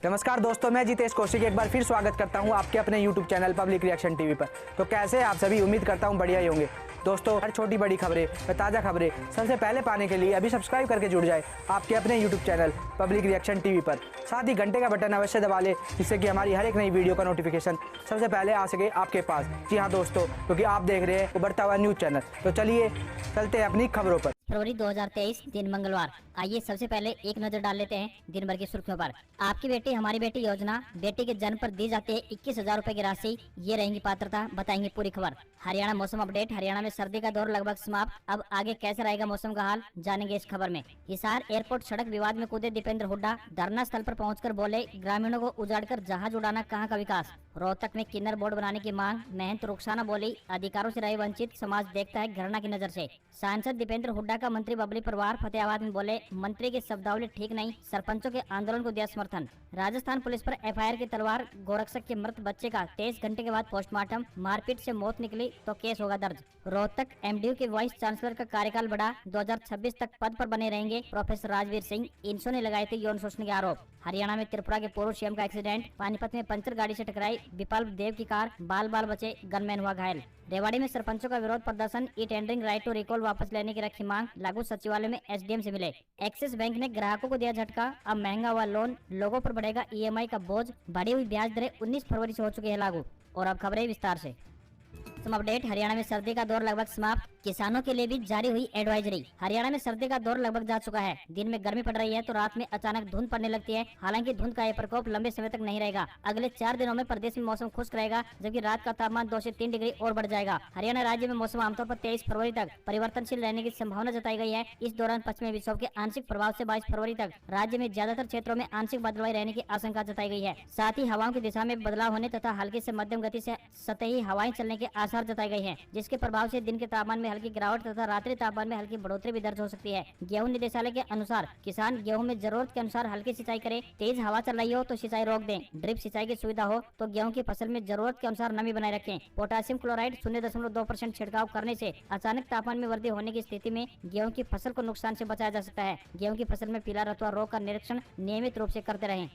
नमस्कार दोस्तों, मैं जितेश कौशिक एक बार फिर स्वागत करता हूं आपके अपने YouTube channel public reaction TV पर। तो कैसे आप सभी, उम्मीद करता हूं बढ़िया ही होंगे। दोस्तों, हर छोटी बड़ी खबरें व ताज़ा खबरें सबसे पहले पाने के लिए अभी सब्सक्राइब करके जुड़ जाए आपके अपने YouTube channel public reaction TV पर। साथ ही घंटे का बटन अवश्य दबा लें, जिससे कि हमारी हर एक नई वीडियो का नोटिफिकेशन सबसे पहले आ सके आपके पास। जी हाँ दोस्तों, क्योंकि आप देख रहे हैं उभरता हुआ न्यूज़ चैनल। तो चलिए चलते हैं अपनी खबरों पर। फरवरी 2023 दिन मंगलवार। आइए सबसे पहले एक नजर डाल लेते हैं दिन भर की सुर्खियों पर। आपकी बेटी हमारी बेटी योजना, बेटी के जन्म पर दी जाती है 21,000 रुपए की राशि, ये रहेंगी पात्रता, बताएंगे पूरी खबर। हरियाणा मौसम अपडेट। हरियाणा में सर्दी का दौर लगभग समाप्त, अब आगे कैसे रहेगा मौसम का हाल, जानेंगे इस खबर में। हिसार एयरपोर्ट सड़क विवाद में कूदे दीपेंद्र हुड्डा, धरना स्थल पर पहुंचकर बोले ग्रामीणों को उजाड़कर जहाज उड़ाना कहां का विकास। रोहतक में किन्नर बोर्ड बनाने की मांग, महंत रुखसाना बोली अधिकारों से रहे वंचित, समाज देखता है घृणा की नजर से। सांसद दीपेंद्र हुड्डा का मंत्री बबली परिवार फतेहाबाद में बोले मंत्री की शब्दावली ठीक नहीं, सरपंचों के आंदोलन को दिया समर्थन। राजस्थान पुलिस पर एफआईआर की तलवार, गोरक्षक के मृत बच्चे का 23 घंटे के बाद पोस्टमार्टम, मारपीट से मौत निकली तो केस होगा दर्ज। रोहतक एमडीयू के वाइस चांसलर का कार्यकाल बढ़ा, 2026 तक पद पर बने रहेंगे प्रोफेसर राजवीर सिंह, इनसो ने लगाए थे यौन शोषण के आरोप। हरियाणा में त्रिपुरा के पूर्व सीएम का एक्सीडेंट, पानीपत में पंचर गाड़ी से टकराई विपाल देव की कार, बाल बाल बचे, गनमैन हुआ घायल। रेवाड़ी में सरपंचों का विरोध प्रदर्शन, e tendering right to recall वापस लेने की रखी मांग, लागू सचिवालय में एसडीएम से मिले। एक्सिस बैंक ने ग्राहकों को दिया झटका, अब महंगा हुआ लोन, लोगों पर बढ़ेगा ईएमआई का बोझ, बढ़ी हुई ब्याज दरें 19 फरवरी से हो चुकी है लागू। और अब खबरें विस्तार से। अपडेट। हरियाणा में सर्दी का दौर लगभग समाप्त, किसानों के लिए भी जारी हुई एडवाइजरी। हरियाणा में सर्दी का दौर लगभग जा चुका है। दिन में गर्मी पड़ रही है तो रात में अचानक धुंध पड़ने लगती है। हालांकि धुंध का यह प्रकोप लंबे समय तक नहीं रहेगा। अगले 4 दिनों में प्रदेश में मौसम खुश्क रहेगा, जबकि रात का तापमान 2 से 3 डिग्री और बढ़ जाएगा। हरियाणा राज्य में मौसम आमतौर पर 23 फरवरी तक परिवर्तनशील रहने की संभावना जताई गई है। इस दौरान पश्चिमी विक्षोभ के आंशिक प्रभाव से 22 फरवरी तक राज्य में ज्यादातर क्षेत्रों में आंशिक बादलवाई रहने की आशंका जताई गई है। साथ ही हवाओं की दिशा में बदलाव होने तथा हल्की से मध्यम गति से सतही हवाएं चलने के आसार जताए गए हैं, जिसके प्रभाव से दिन के तापमान में हल्की गिरावट तथा रात्रि तापमान में हल्की बढ़ोतरी भी दर्ज हो सकती है। गेहूं निदेशालय के अनुसार किसान गेहूं में जरूरत के अनुसार हल्की सिंचाई करें। तेज हवा चल रही हो तो सिंचाई रोक दें। ड्रिप सिंचाई की सुविधा हो तो गेहूं की फसल में जरूरत के अनुसार नमी बनाए रखें। पोटेशियम क्लोराइड 0.2% छिड़काव करने से अचानक तापमान में वृद्धि होने की स्थिति में गेहूं की फसल को नुकसान से बचाया जा सकता है। गेहूं की फसल में पीला रतुआ रोग का निरीक्षण नियमित रूप से करते रहें।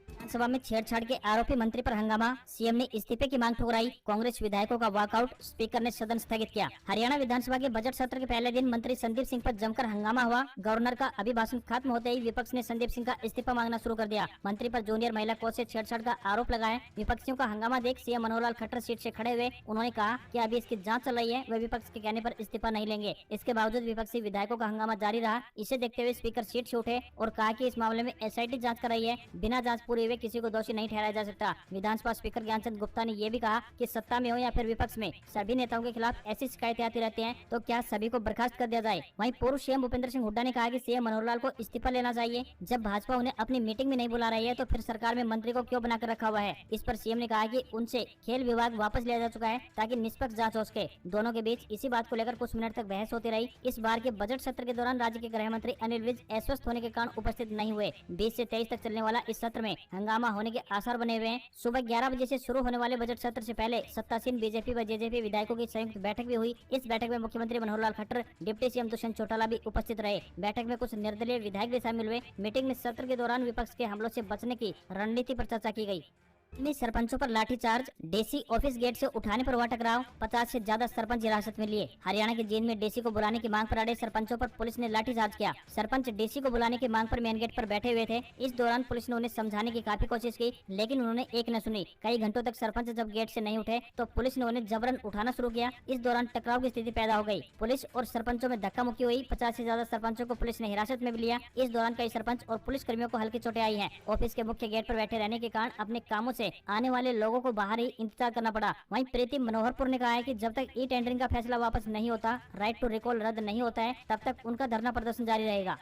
विधानसभा में छेड़छाड़ के आरोपी मंत्री पर हंगामा, सीएम ने इस्तीफे की मांग ठुकराई, कांग्रेस विधायकों का वॉकआउट, स्पीकर ने सदन स्थगित किया। हरियाणा विधानसभा के बजट सत्र के पहले दिन मंत्री संदीप सिंह पर जमकर हंगामा हुआ। गवर्नर का अभिभाषण खत्म होते ही विपक्ष ने संदीप सिंह का इस्तीफा मांगना शुरू कर दिया। मंत्री पर जूनियर महिला कोच से छेड़छाड़ का आरोप लगाया। विपक्षियों का हंगामा देख सीएम मनोहर लाल खट्टर सीट से खड़े हुए। उन्होंने कहा कि अभी इसकी जांच चल रही है, वे विपक्ष के कहने पर इस्तीफा नहीं लेंगे। इसके बावजूद विपक्षी विधायकों का हंगामा जारी रहा। इसे देखते हुए स्पीकर सीट से उठे और कहा कि इस मामले में एसआईटी जांच कर रही है, बिना जांच पूरी हुए किसी को दोषी नहीं ठहराया जा सकता। विधानसभा स्पीकर ज्ञानचंद गुप्ता ने यह भी कहा कि सत्ता में हो या फिर विपक्ष में, सभी नेताओं के खिलाफ ऐसी शिकायतें आती रहती हैं, तो क्या सभी को बर्खास्त कर दिया जाए। वहीं पूर्व सीएम भूपेंद्र सिंह हुड्डा ने कहा कि सीएम मनोहर लाल को इस्तीफा लेना चाहिए। जब भाजपा उन्हें अपनी मीटिंग में नहीं बुला रही है तो फिर सरकार में मंत्री को क्यों बनाकर रखा हुआ है। इस पर सीएम ने कहा कि उनसे खेल विभाग वापस लिया जा चुका है ताकि निष्पक्ष जांच हो सके। दोनों के बीच इसी बात को लेकर कुछ मिनट तक बहस होती रही। इस बार के बजट सत्र के दौरान राज्य के गृह मंत्री अनिल विज अस्वस्थ होने के कारण उपस्थित नहीं हुए। 20 से 23 तक चलने वाला इस सत्र में हंगामा होने के आसार बने हुए हैं। सुबह 11 बजे से शुरू होने वाले बजट सत्र से पहले सत्तासीन बीजेपी व जेजेपी विधायकों की संयुक्त बैठक भी हुई। इस बैठक में मुख्यमंत्री मनोहर लाल खट्टर, डिप्टी सीएम दुष्यंत चौटाला भी उपस्थित रहे। बैठक में कुछ निर्दलीय विधायक भी शामिल हुए। मीटिंग में सत्र के दौरान विपक्ष के हमलों से बचने की रणनीति पर चर्चा की गई। में सरपंचों पर लाठीचार्ज, डीसी ऑफिस गेट से उठाने पर हुआ टकराव, 50 से ज्यादा सरपंच हिरासत में लिए। हरियाणा के जींद में डीसी को बुलाने की मांग पर अड़े सरपंचों पर पुलिस ने लाठीचार्ज किया। सरपंच डीसी को बुलाने की मांग पर मेन गेट पर बैठे हुए थे। इस दौरान पुलिस ने उन्हें समझाने की काफी कोशिश की, लेकिन उन्होंने एक न सुनी। कई घंटों तक सरपंच जब गेट से नहीं उठे तो पुलिस ने उन्हें जबरन उठाना शुरू किया। इस दौरान टकराव की स्थिति पैदा हो गई। पुलिस और सरपंचों में धक्का मुक्की हुई। 50 से ज्यादा सरपंचों को पुलिस ने हिरासत में भी लिया। इस दौरान कई सरपंच और पुलिस कर्मियों को हल्की चोटें आई है। ऑफिस के मुख्य गेट पर बैठे रहने के कारण अपने कामों से आने वाले लोगों को बाहर ही इंतजार करना पड़ा। वहीं प्रीति मनोहरपुर ने कहा है कि जब तक ई टेंडरिंग का फैसला वापस नहीं होता, राइट टू रिकॉल रद्द नहीं होता है, तब तक उनका धरना प्रदर्शन जारी रहेगा।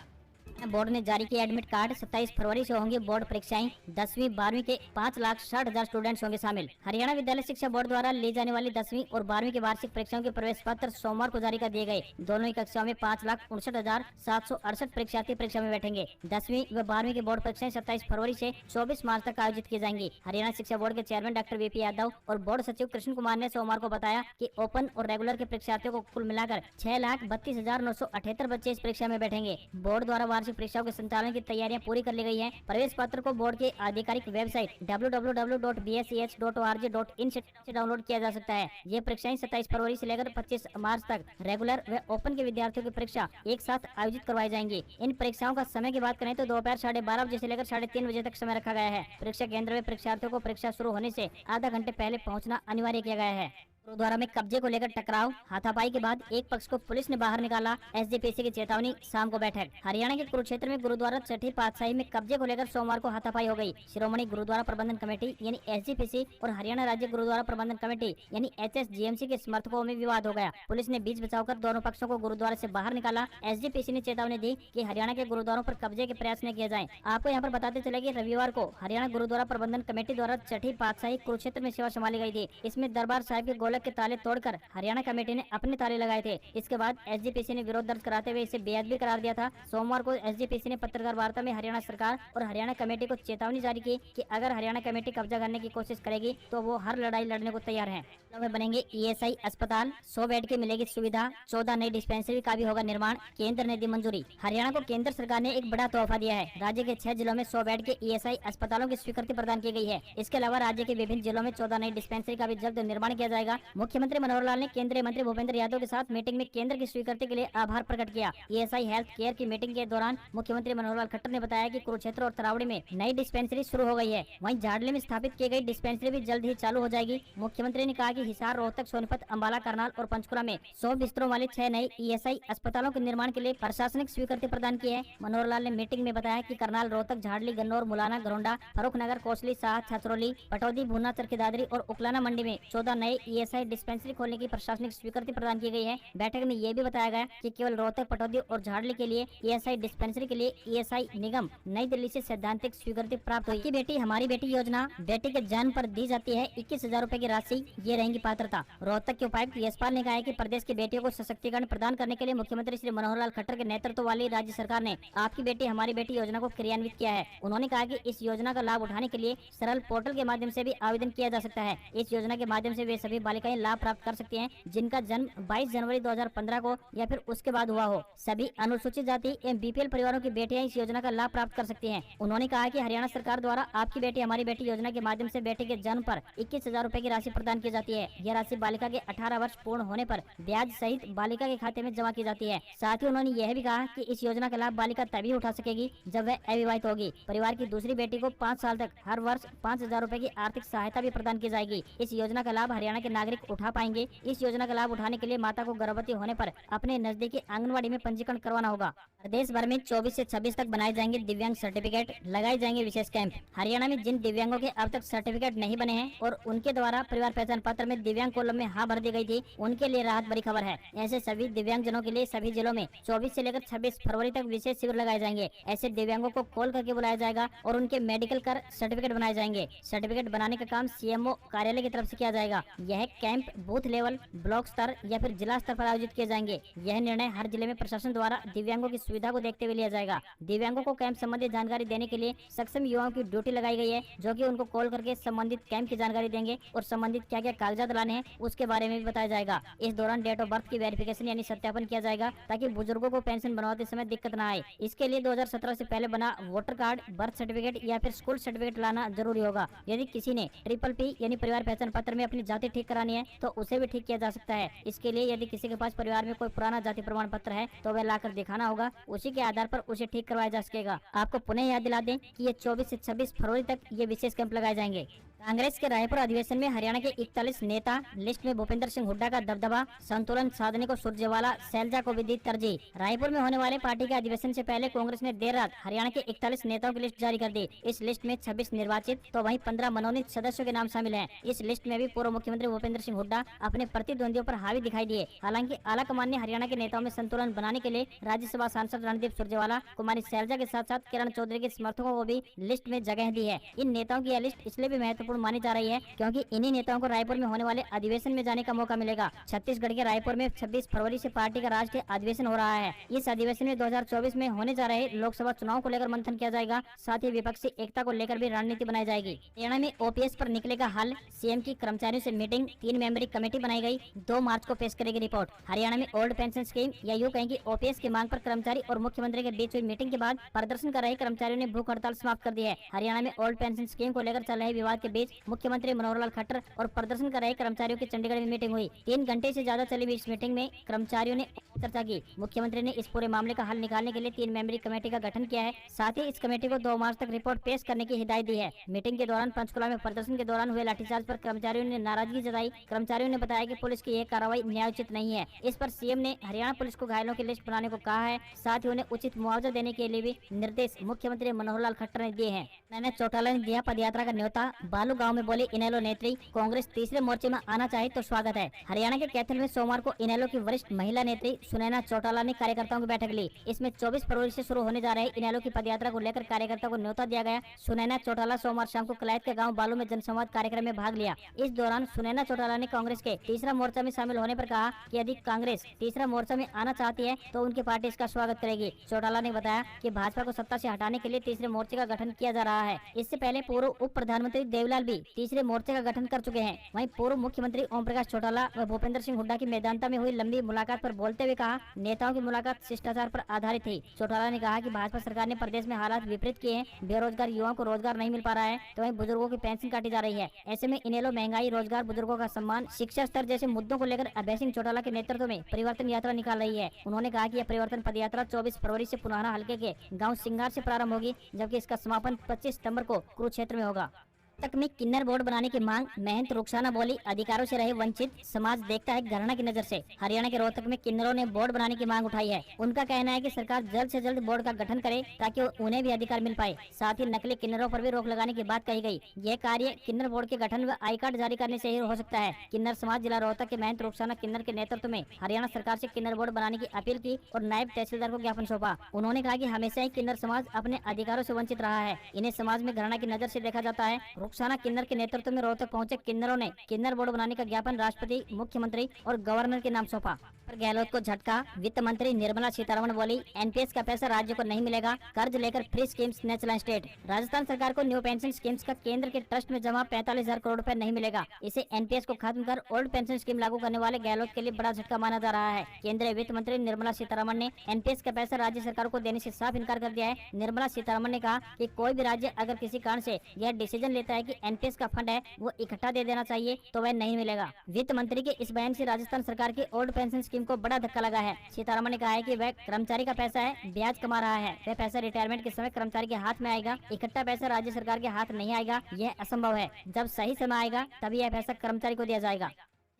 बोर्ड ने जारी किया एडमिट कार्ड, 27 फरवरी से होंगी बोर्ड परीक्षाएं। 10वीं 12वीं के 5,60,000 स्टूडेंट्स होंगे शामिल। हरियाणा विद्यालय शिक्षा बोर्ड द्वारा ली जाने वाली 10वीं और 12वीं की वार्षिक परीक्षाओं के प्रवेश पत्र सोमवार को जारी कर दिए गए। दोनों ही कक्षाओं में 5,59,768 परीक्षार्थी परीक्षा में बैठेंगे। 10वीं व 12वीं की बोर्ड परीक्षाएं 27 फरवरी से 24 मार्च तक आयोजित की जाएंगी। हरियाणा शिक्षा बोर्ड के चेयरमैन डॉक्टर वीपी यादव और बोर्ड सचिव कृष्ण कुमार ने सोमवार को बताया कि ओपन और रेगुलर के परीक्षार्थियों को कुल मिलाकर 6,32,978 बच्चे इस परीक्षा में बैठेंगे। बोर्ड द्वारा वार्षिक परीक्षाओं के संचालन की तैयारियां पूरी कर ली गई हैं। प्रवेश पत्र को बोर्ड के आधिकारिक वेबसाइट www.bsech.org.in से डाउनलोड किया जा सकता है। ये परीक्षाएं 27 फरवरी से लेकर 25 मार्च तक रेगुलर व ओपन के विद्यार्थियों की परीक्षा एक साथ आयोजित करवाई जाएंगी। इन परीक्षाओं का समय की बात करें तो दोपहर 12:30 बजे से लेकर 3:30 बजे तक समय रखा गया है। परीक्षा केंद्र में परीक्षार्थियों को परीक्षा शुरू होने से आधा घंटे पहले पहुंचना अनिवार्य किया गया है। गुरुद्वारा में कब्जे को लेकर टकराव, हाथापाई के बाद एक पक्ष को पुलिस ने बाहर निकाला, एसजीपीसी की चेतावनी, शाम को बैठक। हरियाणा के कुरुक्षेत्र में गुरुद्वारा छठी पातशाही में कब्जे को लेकर सोमवार को हाथापाई हो गई। श्रोमणी गुरुद्वारा प्रबंधन कमेटी यानी एसजीपीसी और हरियाणा राज्य गुरुद्वारा प्रबंधन कमेटी यानी HSGMC के समर्थकों में विवाद हो गया। पुलिस ने बीच बचाव कर दोनों पक्षों को गुरुद्वारा से बाहर निकाला। एसजीपीसी ने चेतावनी दी कि हरियाणा के गुरुद्वारों पर कब्जे के प्रयास न किए जाएं। आपको यहाँ पर बताते चले कि रविवार को हरियाणा गुरुद्वारा प्रबंधन कमेटी द्वारा छठी पातशाही कुरुक्षेत्र में सेवा संभाली गई थी। इसमें दरबार साहिब के गोलक के ताले तोड़कर हरियाणा कमेटी ने अपने ताले लगाए थे। इसके बाद एसजीपीसी ने विरोध दर्ज कराते हुए इसे बेअदबी करार दिया था। सोमवार को एसजीपीसी ने पत्रकार वार्ता में हरियाणा सरकार और हरियाणा कमेटी को चेतावनी जारी की कि अगर हरियाणा कमेटी कब्जा करने की कोशिश करेगी तो वो हर लड़ाई लड़ने को तैयार है। में बनेंगे ESI अस्पताल, 100 बेड की मिलेगी सुविधा, 14 नई डिस्पेंसरी का भी होगा निर्माण, केंद्र ने दी मंजूरी। हरियाणा को केंद्र सरकार ने एक बड़ा तोहफा दिया है। राज्य के 6 जिलों में 100 बेड के ESI अस्पतालों की स्वीकृति प्रदान की गई है। इसके अलावा राज्य के विभिन्न जिलों में 14 नई डिस्पेंसरी का भी जल्द निर्माण किया जाएगा। मुख्यमंत्री मनोहर लाल ने केंद्रीय मंत्री भूपेंद्र यादव के साथ मीटिंग में केंद्र की स्वीकृति के लिए आभार प्रकट किया। ESI हेल्थ केयर की मीटिंग के दौरान मुख्यमंत्री मनोहर लाल खट्टर ने बताया कि कुरुक्षेत्र और तरावड़ी में नई डिस्पेंसरी शुरू हो गई है। वहीं झाड़ली में स्थापित की गई डिस्पेंसरी भी जल्द ही चालू हो जाएगी। मुख्यमंत्री ने कहा कि हिसार, रोहतक, सोनीपत, अंबाला, करनाल और पंचकुला में 100 बिस्तरों वाले 6 नए ESI अस्पतालों के निर्माण के लिए प्रशासनिक स्वीकृति प्रदान की है। मनोहर लाल ने मीटिंग में बताया कि करनाल, रोहतक, झाड़ली, गन्नौर, मुलाना, घरोंडा, फरुखनगर, कोसली, साह, छछरौली, पटौदी, भूना, चरखी दादरी और उकलाना मंडी में 14 नए ESI डिस्पेंसरी खोलने की प्रशासनिक स्वीकृति प्रदान की गई है। बैठक में ये भी बताया गया कि केवल रोहतक, पटौदी और झाड़ली के लिए ESI डिस्पेंसरी के लिए ESI निगम नई दिल्ली से सैद्धांतिक स्वीकृति प्राप्त हुई। की बेटी हमारी बेटी योजना, बेटी के जन्म पर दी जाती है 21,000 रूपए की राशि, ये रहेंगी पात्रता। रोहतक के उपायुक्त यशपाल ने कहा है कि प्रदेश की बेटियों को सशक्तिकरण प्रदान करने के लिए मुख्यमंत्री श्री मनोहर लाल खट्टर के नेतृत्व वाली राज्य सरकार ने आपकी बेटी हमारी बेटी योजना को क्रियान्वित किया है। उन्होंने कहा कि इस योजना का लाभ उठाने के लिए सरल पोर्टल के माध्यम से भी आवेदन किया जा सकता है। इस योजना के माध्यम से वे सभी बालिकाएं लाभ प्राप्त कर सकती हैं जिनका जन्म 22 जनवरी 2015 को या फिर उसके बाद हुआ हो। सभी अनुसूचित जाति एवं BPL परिवारों की बेटियां इस योजना का लाभ प्राप्त कर सकती हैं। उन्होंने कहा कि हरियाणा सरकार द्वारा आपकी बेटी हमारी बेटी योजना के माध्यम से बेटे के जन्म पर 21,000 रूपए की राशि प्रदान की जाती है। यह राशि बालिका के 18 वर्ष पूर्ण होने पर ब्याज सहित बालिका के खाते में जमा की जाती है। साथ ही उन्होंने यह भी कहा कि इस योजना का लाभ बालिका तभी उठा सकेगी जब वह अविवाहित होगी। परिवार की दूसरी बेटी को 5 साल तक हर वर्ष 5,000 रूपए की आर्थिक सहायता भी प्रदान की जाएगी। इस योजना का लाभ हरियाणा के नागरिक उठा पाएंगे। इस योजना का लाभ उठाने के लिए माता को गर्भवती होने पर अपने नजदीकी आंगनबाड़ी में पंजीकरण करवाना होगा। प्रदेश भर में 24 से 26 तक बनाए जाएंगे दिव्यांग सर्टिफिकेट, लगाए जाएंगे विशेष कैंप। हरियाणा में जिन दिव्यांगों के अब तक सर्टिफिकेट नहीं बने हैं और उनके द्वारा परिवार पहचान पत्र में दिव्यांग कॉलम में हाँ भर दी गई थी, उनके लिए राहत भरी खबर है। ऐसे सभी दिव्यांग जनों के लिए सभी जिलों में 24 से लेकर 26 फरवरी तक विशेष शिविर लगाए जाएंगे। ऐसे दिव्यांगों को कॉल करके बुलाया जाएगा और उनके मेडिकल कर सर्टिफिकेट बनाए जाएंगे। सर्टिफिकेट बनाने का काम CMO कार्यालय की तरफ से किया जाएगा। यह कैंप बूथ लेवल, ब्लॉक स्तर या फिर जिला स्तर पर आयोजित किए जाएंगे। यह निर्णय हर जिले में प्रशासन द्वारा दिव्यांगों की सुविधा को देखते हुए लिया जाएगा। दिव्यांगों को कैंप संबंधी जानकारी देने के लिए सक्षम युवाओं की ड्यूटी लगाई गई है, जो कि उनको कॉल करके संबंधित कैंप की जानकारी देंगे और संबंधित क्या क्या कागजात लाने हैं उसके बारे में भी बताया जाएगा। इस दौरान डेट ऑफ बर्थ की वेरिफिकेशन यानी सत्यापन किया जाएगा ताकि बुजुर्गों को पेंशन बनवाते समय दिक्कत न आए। इसके लिए 2017 से पहले बना वोटर कार्ड, बर्थ सर्टिफिकेट या फिर स्कूल सर्टिफिकेट लाना जरूरी होगा। यदि किसी ने PPP यानी परिवार पहचान पत्र में अपनी जाति ठीक करानी है तो उसे भी ठीक किया जा सकता है। इसके लिए यदि किसी के पास परिवार में कोई पुराना जाति प्रमाण पत्र है तो वह लाकर दिखाना होगा। उसी के आधार पर उसे ठीक करवाया जा सकेगा। आपको पुनः याद दिला दें कि ये 24 से 26 फरवरी तक ये विशेष कैंप लगाए जाएंगे। कांग्रेस के रायपुर अधिवेशन में हरियाणा के 41 नेता, लिस्ट में भूपेंद्र सिंह हुड्डा का दबदबा, संतुलन साधने को सुरजेवाला, शैलजा को भी दी तरजीह। रायपुर में होने वाले पार्टी के अधिवेशन से पहले कांग्रेस ने देर रात हरियाणा के 41 नेताओं की लिस्ट जारी कर दी। इस लिस्ट में 26 निर्वाचित तो वहीं 15 मनोनीत सदस्यों के नाम शामिल हैं। इस लिस्ट में भी पूर्व मुख्यमंत्री भूपेंद्र सिंह हुड्डा अपने प्रतिद्वंदियों पर हावी दिखाई दिए। हालांकि आला कमान ने हरियाणा के नेताओं में संतुलन बनाने के लिए राज्यसभा सांसद रणदीप सुरजेवाला, कुमारी शैलजा के साथ साथ किरण चौधरी के समर्थकों को भी लिस्ट में जगह दी है। इन नेताओं की यह लिस्ट इसलिए भी महत्वपूर्ण महत्वपूर्ण मानी जा रही है, क्योंकि इन्हीं नेताओं को रायपुर में होने वाले अधिवेशन में जाने का मौका मिलेगा। छत्तीसगढ़ के रायपुर में 26 फरवरी से पार्टी का राष्ट्रीय अधिवेशन हो रहा है। इस अधिवेशन में 2024 में होने जा रहे लोकसभा चुनाव को लेकर मंथन किया जाएगा। साथ ही विपक्षी एकता को लेकर भी रणनीति बनाई जाएगी। हरियाणा में ओपीएस पर निकलेगा हल, सीएम की कर्मचारियों से मीटिंग, 3 मेंबरी कमेटी बनाई गई, 2 मार्च को पेश करेगी रिपोर्ट। हरियाणा में ओल्ड पेंशन स्कीम या यूं कहें कि ओपीएस की मांग पर कर्मचारी और मुख्यमंत्री के बीच हुई मीटिंग के बाद प्रदर्शन कर रहे कर्मचारियों ने भूख हड़ताल समाप्त कर दी है। हरियाणा में ओल्ड पेंशन स्कीम को लेकर चल रहे विवाद के बीच मुख्यमंत्री मनोहर लाल खट्टर और प्रदर्शन कर रहे कर्मचारियों की चंडीगढ़ में मीटिंग हुई। 3 घंटे से ज्यादा चली हुई इस मीटिंग में कर्मचारियों ने चर्चा की। मुख्यमंत्री ने इस पूरे मामले का हल निकालने के लिए 3 मेंबरी कमेटी का गठन किया है। साथ ही इस कमेटी को 2 मार्च तक रिपोर्ट पेश करने की हिदायत दी है। मीटिंग के दौरान पंचकुला में प्रदर्शन के दौरान हुए लाठीचार्ज पर कर्मचारियों ने नाराजगी जताई। कर्मचारियों ने बताया कि पुलिस की यह कार्रवाई न्यायोचित नहीं है। इस पर सीएम ने हरियाणा पुलिस को घायलों की लिस्ट बनाने को कहा है। साथ ही उन्हें उचित मुआवजा देने के लिए भी निर्देश मुख्यमंत्री मनोहर लाल खट्टर ने दिए हैं। नैना चौटाला ने दिया पदयात्रा का न्योता। बालू गाँव में बोले इनेलो नेत्री, कांग्रेस तीसरे मोर्चे में आना चाहे तो स्वागत है। हरियाणा के कैथल में सोमवार को इनेलो की वरिष्ठ महिला नेत्री सुनैना चौटाला ने कार्यकर्ताओं की बैठक ली। इसमें 24 फरवरी से शुरू होने जा रहे इनेलो की पदयात्रा को लेकर कार्यकर्ताओं को न्योता दिया गया। सुनैना चौटाला सोमवार शाम को कलैत के गांव बालू में जनसंवाद कार्यक्रम में भाग लिया। इस दौरान सुनैना चौटाला ने कांग्रेस के तीसरा मोर्चा में शामिल होने पर कहा कि यदि कांग्रेस तीसरा मोर्चा में आना चाहती है तो उनकी पार्टी इसका स्वागत करेगी। चौटाला ने बताया कि भाजपा को सत्ता से हटाने के लिए तीसरे मोर्चे का गठन किया जा रहा है। इससे पहले पूर्व उप प्रधानमंत्री देवीलाल भी तीसरे मोर्चे का गठन कर चुके हैं। वहीं पूर्व मुख्यमंत्री ओम प्रकाश चौटाला व भूपेंद्र सिंह हुड्डा की मेदांता में हुई लंबी मुलाकात पर बोलते हुए कहा, नेताओं की मुलाकात शिष्टाचार पर आधारित थी। चौटाला ने कहा कि भाजपा सरकार ने प्रदेश में हालात विपरीत किए हैं। बेरोजगार युवाओं को रोजगार नहीं मिल पा रहा है तो वहीं बुजुर्गों की पेंशन काटी जा रही है। ऐसे में इनेलो महंगाई, रोजगार, बुजुर्गों का सम्मान, शिक्षा स्तर जैसे मुद्दों को लेकर अभय सिंह चौटाला के नेतृत्व में परिवर्तन यात्रा निकाल रही है। उन्होंने कहा कि यह परिवर्तन पदयात्रा 24 फरवरी से पुनारा हल्के के गाँव सिंगार से प्रारंभ होगी, जबकि इसका समापन 25 सितंबर को कुरुक्षेत्र में होगा। तक में किन्नर बोर्ड बनाने की मांग, महंत रुखसाना बोली अधिकारों से रहे वंचित, समाज देखता है घृणा की नजर से। हरियाणा के रोहतक में किन्नरों ने बोर्ड बनाने की मांग उठाई है। उनका कहना है कि सरकार जल्द से जल्द बोर्ड का गठन करे ताकि उन्हें भी अधिकार मिल पाए। साथ ही नकली किन्नरों पर भी रोक लगाने की बात कही गई। यह कार्य किन्नर बोर्ड के गठन व आई कार्ड जारी करने से ही हो सकता है। किन्नर समाज जिला रोहतक के महंत रुखसाना किन्नर के नेतृत्व में हरियाणा सरकार से किन्नर बोर्ड बनाने की अपील की और नायब तहसीलदार को ज्ञापन सौंपा। उन्होंने कहा कि हमेशा ही किन्नर समाज अपने अधिकारों से वंचित रहा है। इन्हें समाज में घृणा की नजर से देखा जाता है। रुखसाना किन्नर के नेतृत्व में रोहतक पहुंचे किन्नरों ने किन्नर बोर्ड बनाने का ज्ञापन राष्ट्रपति, मुख्यमंत्री और गवर्नर के नाम सौंपा। गहलोत को झटका, वित्त मंत्री निर्मला सीतारमण बोली, एनपीएस का पैसा राज्य को नहीं मिलेगा, कर्ज लेकर free schemes natural state. Rajasthan सरकार को न्यू पेंशन स्कीम्स का केंद्र के ट्रस्ट में जमा 45,000 करोड़ रुपए नहीं मिलेगा। इसे एनपीएस को खत्म कर ओल्ड पेंशन स्कीम लागू करने वाले गहलोत के लिए बड़ा झटका माना जा रहा है। केंद्रीय वित्त मंत्री निर्मला सीतारमण ने एनपीएस का पैसा राज्य सरकार को देने से साफ इनकार कर दिया है। निर्मला सीतारमण ने कहा कि कोई भी राज्य अगर किसी कारण से यह डिसीजन लेता है कि एनपीएस का फंड है वो इकट्ठा दे देना चाहिए तो वह नहीं मिलेगा। वित्त मंत्री के इस बयान से राजस्थान सरकार की ओल्ड पेंशन स्कीम को बड़ा धक्का लगा है। सीतारमण ने कहा है कि वह कर्मचारी का पैसा है, ब्याज कमा रहा है। वह पैसा रिटायरमेंट के समय कर्मचारी के हाथ में आएगा। इकट्ठा पैसा राज्य सरकार के हाथ नहीं आएगा, यह असंभव है। जब सही समय आएगा तभी यह पैसा कर्मचारी को दिया जाएगा।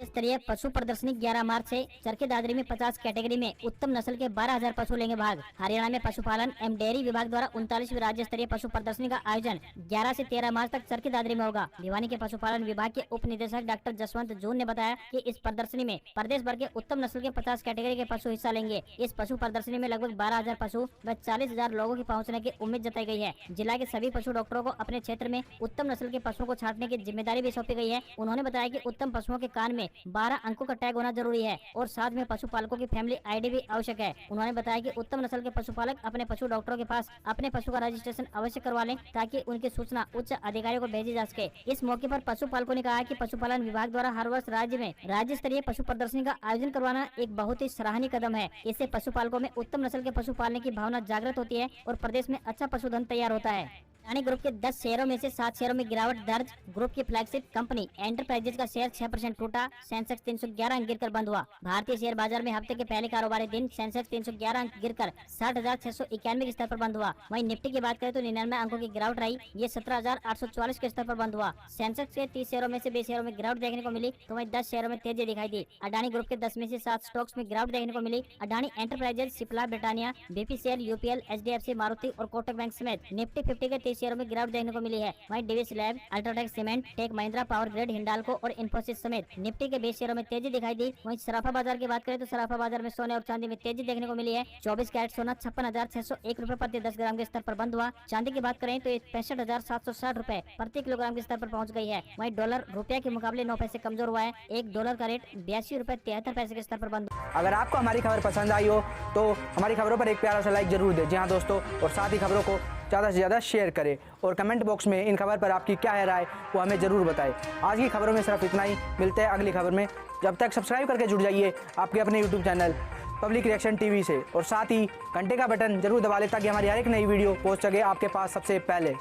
स्तरीय पशु प्रदर्शनी 11 मार्च से चरखी दादरी में 50 कैटेगरी में उत्तम नस्ल के 12,000 पशु लेंगे भाग। हरियाणा में पशुपालन एवं डेयरी विभाग द्वारा 39वीं राज्य स्तरीय पशु प्रदर्शनी का आयोजन 11 से 13 मार्च तक चरखी दादरी में होगा। भिवानी के पशुपालन विभाग के उप निदेशक डॉक्टर जसवंत जून ने बताया कि इस प्रदर्शनी में प्रदेश भर के उत्तम नस्ल के 50 कैटेगरी के पशु हिस्सा लेंगे। इस पशु प्रदर्शनी में लगभग 12,000 पशु व 40,000 लोगों की पहुँचने की उम्मीद जताई गई है। जिला के सभी पशु डॉक्टरों को अपने क्षेत्र में उत्तम नस्ल के पशुओं को छांटने की जिम्मेदारी भी सौंपी गई है। उन्होंने बताया कि उत्तम पशुओं के कान में 12 अंकों का टैग होना जरूरी है और साथ में पशुपालकों की फैमिली आईडी भी आवश्यक है। उन्होंने बताया कि उत्तम नस्ल के पशुपालक अपने पशु डॉक्टरों के पास अपने पशु का रजिस्ट्रेशन अवश्य करवा लें ताकि उनकी सूचना उच्च अधिकारियों को भेजी जा सके। इस मौके पर पशुपालकों ने कहा कि पशुपालन विभाग द्वारा हर वर्ष राज्य में राज्य स्तरीय पशु प्रदर्शनी का आयोजन करवाना एक बहुत ही सराहनीय कदम है। इससे पशुपालकों में उत्तम नस्ल के पशु पालने की भावना जागृत होती है और प्रदेश में अच्छा पशुधन तैयार होता है। अडानी ग्रुप के 10 शेयरों में से 7 शेयरों में गिरावट दर्ज। ग्रुप की फ्लैगशिप कंपनी एंटरप्राइजेज का शेयर 6% टूटा। सेंसेक्स 311 अंक गिरकर बंद हुआ। भारतीय शेयर बाजार में हफ्ते के पहले कारोबारी दिन सेंसेक्स 311 अंक गिरकर 60,691 के स्तर पर बंद हुआ। वहीं निफ्टी की बात करें तो 99 अंकों की गिरावट रही, ये 17,844 के स्तर पर बंद हुआ। सेंसेक्स के 30 शेयरों में से 20 शेयरों में गिरावट देखने को मिली तो वहीं 10 शेयरों में तेजी दिखाई दी। अडानी ग्रुप के 10 में से 7 स्टॉक्स में गिरावट देखने को मिली। Adani enterprises, Cipla, Britannia, BPCL, UPL, HDFC, Maruti और कोटक बैंक समेत निफ्टी 50 के निफ्टी शेयरों में गिरावट देखने को मिली है। वहीं Divis lab, UltraTech cement, Tech Mahindra, power grid, Hindalco और इन्फोसिस समेत निफ्टी के 20 शेयरों में तेजी दिखाई दी। वहीं सराफा बाजार की बात करें तो सराफा बाजार में सोने और चांदी में तेजी देखने को मिली है। 24 कैरेट सोना 56,601 रुपए प्रति 10 ग्राम के स्तर पर बंद हुआ। चांदी की बात करें तो 65,760 रुपए प्रति किलोग्राम के स्तर पर पहुंच गई है। वहीं डॉलर रुपये के मुकाबले 9 पैसे कमजोर हुआ है। $1 का रेट 82 रुपए 73 पैसे के स्तर पर बंद। अगर आपको हमारी खबर पसंद आई हो तो हमारी खबरों पर एक प्यारा सा लाइक जरूर दें। जी हाँ दोस्तों, और साथ ही खबरों को ज़्यादा से ज़्यादा शेयर करें और कमेंट बॉक्स में इन खबर पर आपकी क्या है राय वो हमें ज़रूर बताएं। आज की खबरों में सिर्फ इतना ही, मिलते हैं अगली खबर में। जब तक सब्सक्राइब करके जुड़ जाइए आपके अपने YouTube channel public reaction TV से, और साथ ही घंटे का बटन जरूर दबा लें ताकि हमारी हर एक नई वीडियो पहुंच सके आपके पास सबसे पहले।